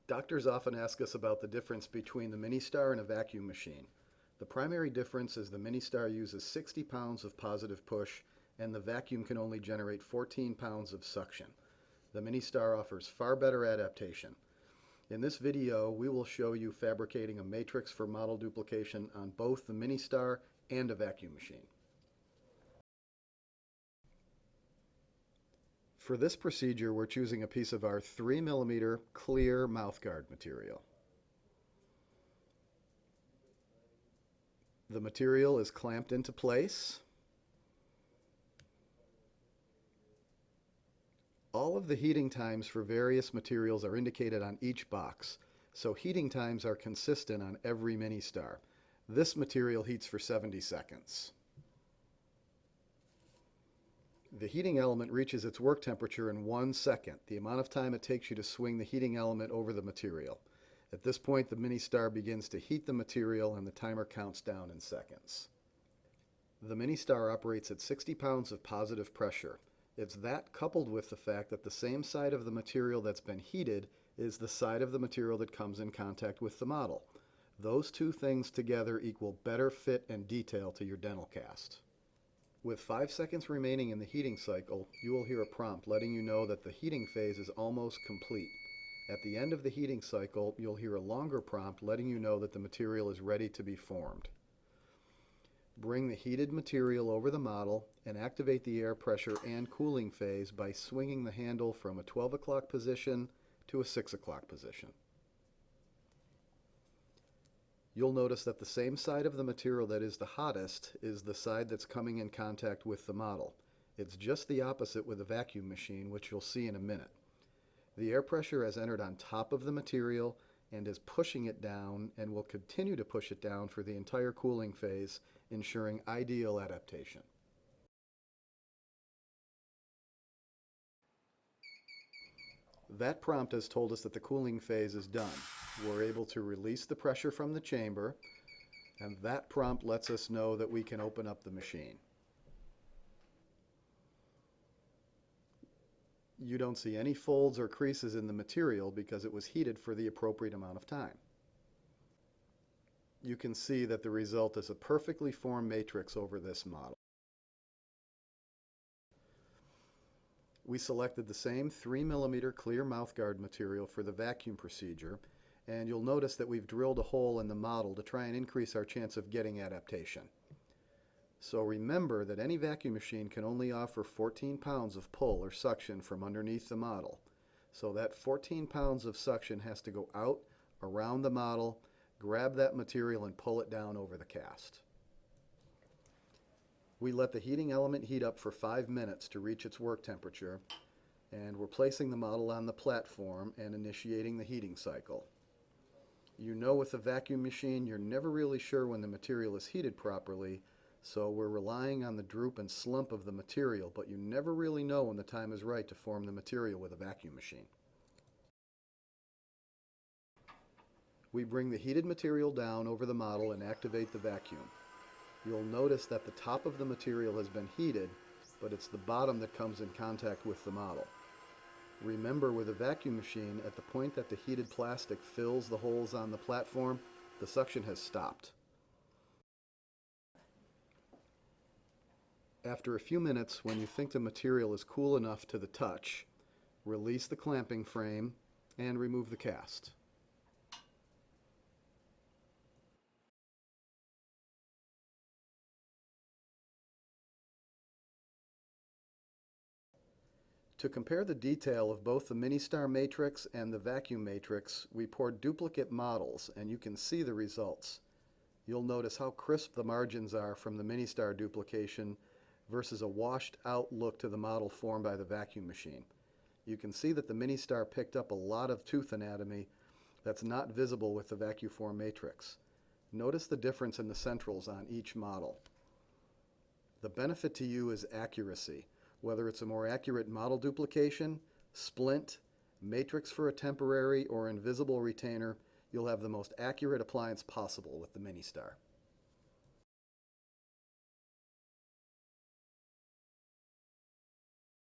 Doctors often ask us about the difference between the MiniSTAR and a vacuum machine. The primary difference is the MiniSTAR uses 60 pounds of positive push and the vacuum can only generate 14 pounds of suction. The MiniSTAR offers far better adaptation. In this video, we will show you fabricating a matrix for model duplication on both the MiniSTAR and a vacuum machine. For this procedure, we're choosing a piece of our 3mm clear mouthguard material. The material is clamped into place. All of the heating times for various materials are indicated on each box, so heating times are consistent on every MiniSTAR. This material heats for 70 seconds. The heating element reaches its work temperature in 1 second, the amount of time it takes you to swing the heating element over the material. At this point, the MiniSTAR begins to heat the material and the timer counts down in seconds. The MiniSTAR operates at 60 pounds of positive pressure. It's that coupled with the fact that the same side of the material that's been heated is the side of the material that comes in contact with the model. Those two things together equal better fit and detail to your dental cast. With 5 seconds remaining in the heating cycle, you will hear a prompt letting you know that the heating phase is almost complete. At the end of the heating cycle, you'll hear a longer prompt letting you know that the material is ready to be formed. Bring the heated material over the model and activate the air pressure and cooling phase by swinging the handle from a 12 o'clock position to a 6 o'clock position. You'll notice that the same side of the material that is the hottest is the side that's coming in contact with the model. It's just the opposite with a vacuum machine, which you'll see in a minute. The air pressure has entered on top of the material and is pushing it down and will continue to push it down for the entire cooling phase, ensuring ideal adaptation. That prompt has told us that the cooling phase is done. We're able to release the pressure from the chamber, and that prompt lets us know that we can open up the machine. You don't see any folds or creases in the material because it was heated for the appropriate amount of time. You can see that the result is a perfectly formed matrix over this model. We selected the same 3mm clear mouthguard material for the vacuum procedure, and you'll notice that we've drilled a hole in the model to try and increase our chance of getting adaptation. So remember that any vacuum machine can only offer 14 pounds of pull or suction from underneath the model. So that 14 pounds of suction has to go out around the model, grab that material and pull it down over the cast. We let the heating element heat up for 5 minutes to reach its work temperature, and we're placing the model on the platform and initiating the heating cycle. You know, with a vacuum machine, you're never really sure when the material is heated properly, so we're relying on the droop and slump of the material, but you never really know when the time is right to form the material with a vacuum machine. We bring the heated material down over the model and activate the vacuum. You'll notice that the top of the material has been heated, but it's the bottom that comes in contact with the model. Remember, with a vacuum machine, at the point that the heated plastic fills the holes on the platform, the suction has stopped. After a few minutes, when you think the material is cool enough to the touch, release the clamping frame and remove the cast. To compare the detail of both the MiniSTAR matrix and the vacuum matrix, we poured duplicate models, and you can see the results. You'll notice how crisp the margins are from the MiniSTAR duplication versus a washed out look to the model formed by the vacuum machine. You can see that the MiniSTAR picked up a lot of tooth anatomy that's not visible with the vacuform matrix. Notice the difference in the centrals on each model. The benefit to you is accuracy. Whether it's a more accurate model duplication, splint, matrix for a temporary, or invisible retainer, you'll have the most accurate appliance possible with the MiniSTAR.